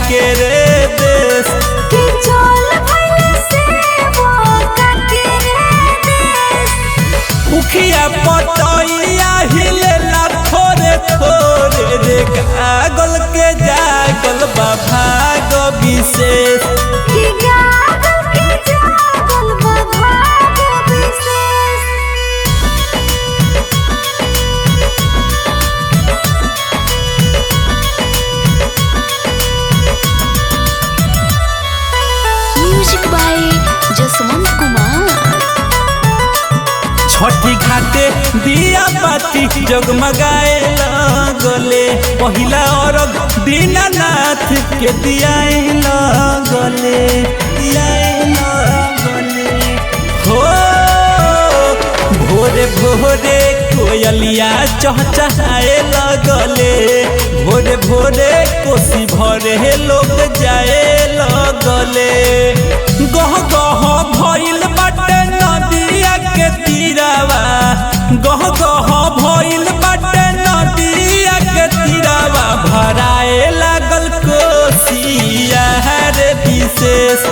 के रे देश कि चल भइल सेवा के रे देश। उखिया पतैया हिलेला थोरे थोरे रे गागल के जागल बा भाग विशेष कि गागल के जागल बा भाग विशेष। Music by Jaswant Kumar. छठी घाटे दिया बाती जगमगाए लगले पहिला अरग दीनानाथ के दियाए लगले हो भोरे भोरे कोयलिया चहचहाए लगले भोरे भोरे कोसी भरे लोग जाए लगले गह गह भइल बाटे नदिया के तीरावा गह गह भइल बाटे नदिया के तीरावा भराए लागल कोसिया रे विशेष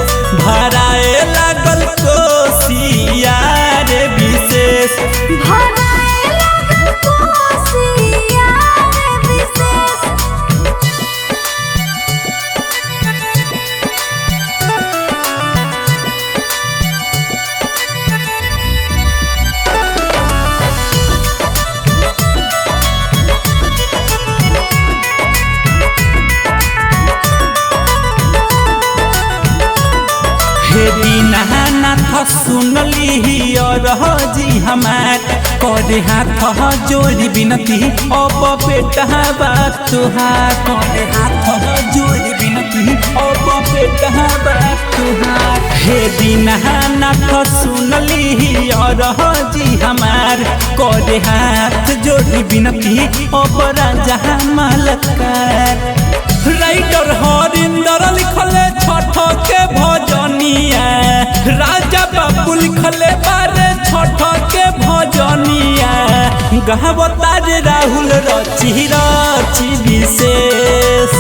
भराए लागल कोसिया रे विशेष भराए लागल कोसिया रे विशेष। हे दीनानाथ सुनली जी हमार करे हाथ जोड़ी बिनती अब बेटा बात तुहार करे हाथ जोड़ी बिनती अब बेटा बात तुहार हे दीनानाथ सुनली जी हमार करे हाथ जोड़ी बिनती अब राजा मलकार राइटर हरिंदर लिखले छठ के भजनिया राजा बाबू लिखले बारे छठ के भजनिया गावतार राहुल रची रची विशेष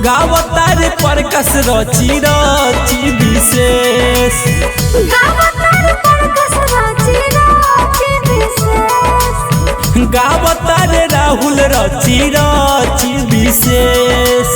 गावतार प्रकाश रची रची विशेष गावतार प्रकाश रची रची विशेष। गावतार राहुल रची रची विशेष।